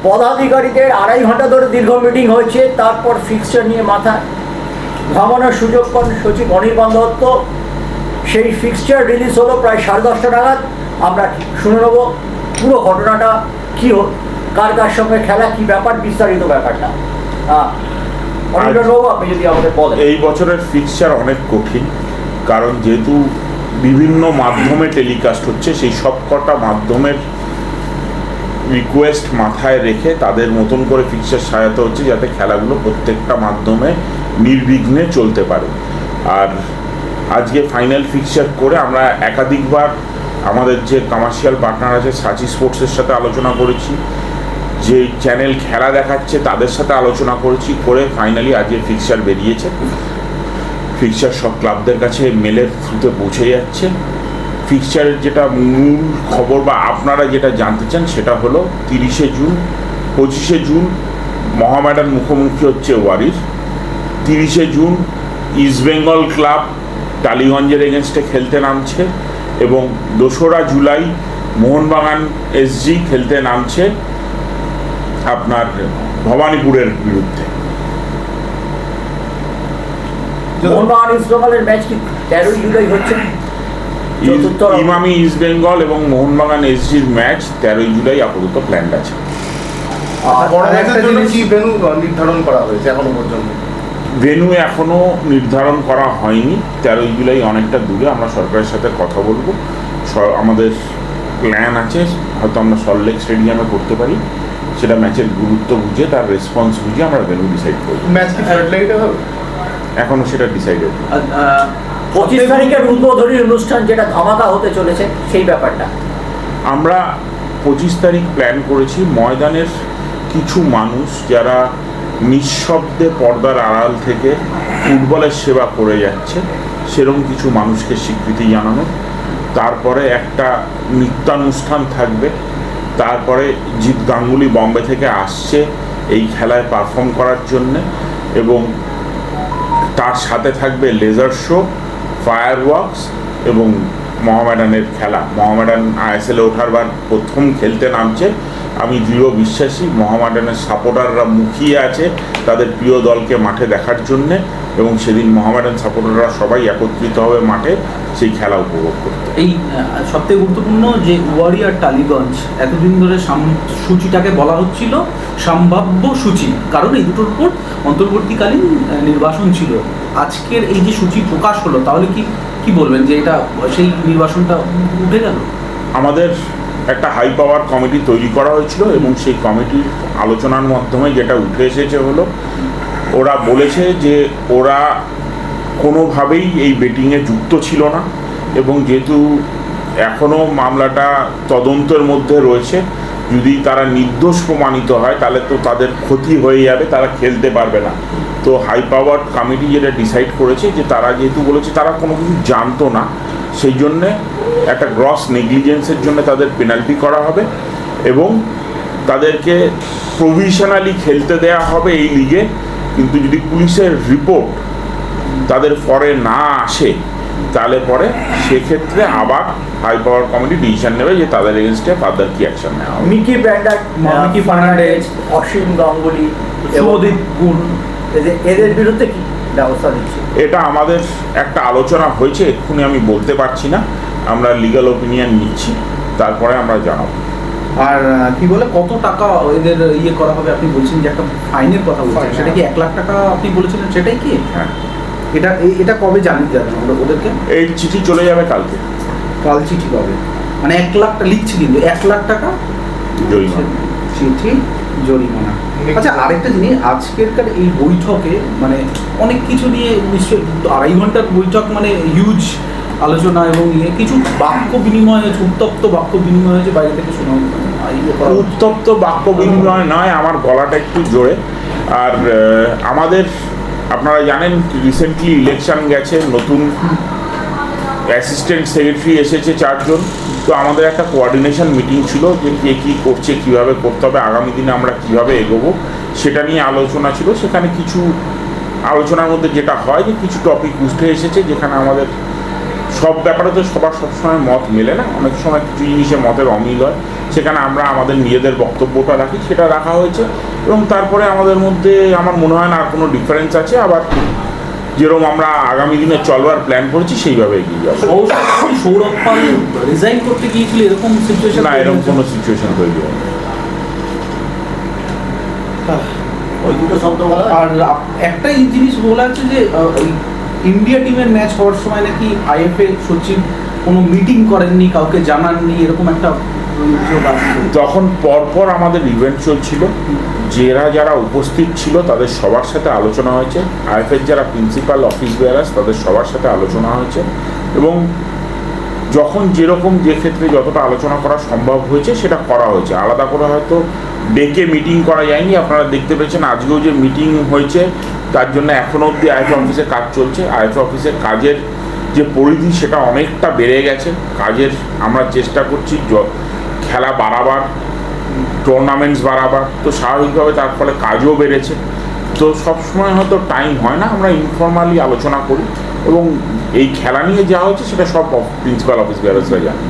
পদাধিকারীদের 2.5 ঘন্টা ধরে দীর্ঘ মিটিং হয়েছে, তারপর ফিক্সচার নিয়ে মাথা ঘামানোর সুযোগ পান সচিব অনির্বাণ দত্ত। সেই ফিক্সচার রিলিজ হলো প্রায় 10:30 নাগাদ। আমরা শুনে নেব পুরো ঘটনাটা কী কার কার সঙ্গে খেলা, কী ব্যাপার, বিস্তারিত ব্যাপারটা। অনির্বাণ বাবু, আপনি যদি আমাদের বলেন। এই বছরের ফিক্সচার অনেক কঠিন, কারণ যেহেতু বিভিন্ন মাধ্যমে টেলিকাস্ট হচ্ছে, সেই সব কটা মাধ্যমের রিকোয়েস্ট মাথায় রেখে তাদের মতন করে ফিক্সচার সাজাতে হচ্ছে, যাতে খেলাগুলো প্রত্যেকটা মাধ্যমে নির্বিঘ্নে চলতে পারে। আর আজকে ফাইনাল ফিক্সচার করে আমরা একাধিকবার আমাদের যে কমার্শিয়াল পার্টনার আছে সাচি স্পোর্টসের সাথে আলোচনা করেছি, যে চ্যানেল খেলা দেখাচ্ছে তাদের সাথে আলোচনা করেছি, করে ফাইনালি আজকে ফিক্সচার বেরিয়েছে। ফিক্সচার সব ক্লাবদের কাছে মেলের থ্রুতে পৌঁছে যাচ্ছে। ফিক্সচারের যেটা মূল খবর বা আপনারা যেটা জানতে চান সেটা হলো 30শে জুন, 25শে জুন মোহামেডান মুখোমুখি হচ্ছে ওয়ারির। 30শে জুন ইস্টবেঙ্গল ক্লাব টালিগঞ্জের এগেনস্টে খেলতে নামছে, এবং 2রা জুলাই মোহনবাগান এসজি খেলতে নামছে আপনার ভবানীপুরের বিরুদ্ধে। মোহনবাগান ইস্টবেঙ্গলের ম্যাচ কি 13 জুলাই হচ্ছে? ইমামি ইস্টবেঙ্গল এবং মোহনবাগান এসজির ম্যাচ 13 জুলাই আপাতত প্ল্যান্ড আছে। নির্ধারণ করা হয়েছে এখনো পর্যন্ত? ভেন্যু এখনো নির্ধারণ করা হয়নি। 13 জুলাই অনেকটা দূরে, আমরা সরকারের সাথে কথা বলবো। আমাদের প্ল্যান আছে, হয়তো আমরা সল্টলেক স্টেডিয়ামে করতে পারি, সেটা ম্যাচের গুরুত্ব বুঝে তার রেসপন্স বুঝে আমরা ভেন্যু ডিসাইড করব। ম্যাচ কি ফ্লাডলাইটে হবে? এখনো সেটা ডিসাইডেড। 25 তারিখের উদ্বোধনী অনুষ্ঠান যেটা ধামাকা হতে চলেছে, সেই ব্যাপারটা আমরা 25 তারিখ প্ল্যান করেছি। ময়দানের কিছু মানুষ যারা নিঃশব্দে পর্দার আড়াল থেকে ফুটবলের সেবা করে যাচ্ছে, সেরকম কিছু মানুষকে স্বীকৃতি জানানো। তারপরে একটা নৃত্যানুষ্ঠান থাকবে। তারপরে জিৎ গাঙ্গুলি বম্বে থেকে আসছে এই খেলায় পারফর্ম করার জন্যে, এবং তার সাথে থাকবে লেজার শো, ফায়ার ওয়ার্কস এবং মোহামেডানের খেলা। মোহামেডান আইএসএলে ওঠার বার প্রথম খেলতে নামছে। আমি দৃঢ় বিশ্বাসী মোহামেডানের সাপোর্টাররা মুখিয়ে আছে তাদের প্রিয় দলকে মাঠে দেখার জন্যে, এবং সেদিন মোহামেডান সাপোর্টাররা সবাই একত্রিত হবে মাঠে সেই খেলা উপভোগ করতে। এই সবথেকে গুরুত্বপূর্ণ যে ওয়ারিয়ার টালিগঞ্জ, এতদিন ধরে সূচিটাকে বলা হচ্ছিল সম্ভাব্য সূচি, কারণ এই দুটোর উপর অন্তর্বর্তীকালীন নির্বাচন ছিল। আজকের এই যে সূচি প্রকাশ হলো, তাহলে কি বলবেন যে এটা সেই নির্বাচনটা উঠে গেল? আমাদের একটা হাই পাওয়ার কমিটি তৈরি করা হয়েছিল, এবং সেই কমিটির আলোচনার মাধ্যমে যেটা উঠে এসেছে হলো, ওরা বলেছে যে ওরা কোনোভাবেই এই বেটিংয়ে যুক্ত ছিল না, এবং যেহেতু এখনও মামলাটা তদন্তের মধ্যে রয়েছে, যদি তারা নির্দোষ প্রমাণিত হয় তাহলে তো তাদের ক্ষতি হয়ে যাবে, তারা খেলতে পারবে না। তো হাই পাওয়ার কমিটি যেটা ডিসাইড করেছে যে তারা যেহেতু বলেছে তারা কোনো কিছু জানতো না, সেই জন্যে একটা গ্রস নেগলিজেন্সের জন্য তাদের পেনাল্টি করা হবে, এবং তাদেরকে প্রভিশনালি খেলতে দেয়া হবে এই লিগে। কিন্তু যদি পুলিশের রিপোর্ট তাদের পরে না আসে, তাহলে পরে সেক্ষেত্রে আবার হাই পাওয়ার কমিটি ডিসিশন নেবে যে তাদের এগেনস্টে ফার্দার কি অ্যাকশন নেওয়া হবে। মিকি ফার্নান্ডেজ, অসীম গাঙ্গুলি, শুভদীপ গুণ, এদের বিরুদ্ধে কি ব্যবস্থা নিচ্ছে? এটা আমাদের একটা আলোচনা হয়েছে, এক্ষুনি আমি বলতে পারছি না। আমরা লিগ্যাল ওপিনিয়ন নিচ্ছি, তারপরে আমরা জানাবো। আর কি বলে কত টাকা এদের করা হবে? আপনি বলছেন যে একটা ফাইনের কথা বলছেন, সেটা কি 1 লাখ টাকা আপনি বলেছিলেন, সেটাই কি? হ্যাঁ। এটা কবে জানিয়ে যাবে ওদেরকে? এই চিঠি চলে যাবে কালকে। কাল চিঠি পাবে, মানে 1 লাখ টাকা লিখছি, কিন্তু 1 লাখ টাকা জরিমানা, চিঠি জরিমানা। আচ্ছা, আরেকটা জিনিস, আজকেরকার এই বৈঠকে মানে অনেক কিছু নিয়ে নিশ্চয়ই 2.5 ঘন্টার বৈঠক, মানে হিউজ আলোচনা, এবং কিছু বাক্য বিনিময় হয়েছে, উত্তপ্ত বাক্য বিনিময় হয়েছে, বাইরে থেকে শোনা। উত্তপ্ত বাক্য বিনিময় নয়, আমার গলাটা একটু জোরে। আর আমাদের আপনারা জানেন রিসেন্টলি ইলেকশন গেছে, নতুন অ্যাসিস্ট্যান্ট সেক্রেটারি এসেছে 4 জন। তো আমাদের একটা কোঅর্ডিনেশন মিটিং ছিল যে কে কী করছে, কীভাবে করতে হবে, আগামী দিনে আমরা কীভাবে এগোবো সেটা নিয়ে আলোচনা ছিল। সেখানে কিছু আলোচনার মধ্যে যেটা হয় যে কিছু টপিক উঠে এসেছে যেখানে আমাদের সব ব্যাপারে তো সবার সবসময় মত মেলে না, অনেক সময় কিছু জিনিসে মতের অমিল হয়, সেখানে আমরা আমাদের নিজেদের বক্তব্যটা রাখি, সেটা রাখা হয়েছে। এবং তারপরে আমাদের মধ্যে আমার মনে হয় না আর কোনো ডিফারেন্স আছে। আবার যেরকম আমরা আগামী দিনে চলবার প্ল্যান করেছি সেইভাবে এগিয়ে যাবো। সৌরভ পাল রিজাইন করতে গিয়েছিল, এরকম সিচুয়েশন না, এরকম কোনো সিচুয়েশন তৈরি হয়। ওই দুটো শব্দ বলা আর একটাই জিনিস বলা আছে যে ইন্ডিয়া টিমের ম্যাচ হওয়ার সময় নাকি আইএফএ সচিব কোনো মিটিং করেননি, কাউকে জানাননি, এরকম একটা অভিযোগ আসছে। তখন পরপর আমাদের ইভেন্ট চলছিল, যারা উপস্থিত ছিল তাদের সবার সাথে আলোচনা হয়েছে, আইএফএর যারা প্রিন্সিপাল অফিস বেয়ারার্স তাদের সবার সাথে আলোচনা হয়েছে, এবং যখন যেরকম যে ক্ষেত্রে যতটা আলোচনা করা সম্ভব হয়েছে সেটা করা হয়েছে। আলাদা করে হয়তো ডেকে মিটিং করা যায়নি। আপনারা দেখতে পেয়েছেন আজকেও যে মিটিং হয়েছে তার জন্য এখনও অবধি আইএফএ অফিসে কাজ চলছে। আইএফএ অফিসের কাজের যে পরিধি সেটা অনেকটা বেড়ে গেছে। কাজের আমরা চেষ্টা করছি খেলা বাড়াবার, টুর্নামেন্টস বাড়াবার, তো স্বাভাবিকভাবে তার ফলে কাজও বেড়েছে। তো সবসময় হয়তো টাইম হয় না, আমরা ইনফর্মালি আলোচনা করি, এবং এই খেলা নিয়ে যা হচ্ছে সেটা সব প্রিন্সিপাল অফিস বেয়ারার্সরা জানে।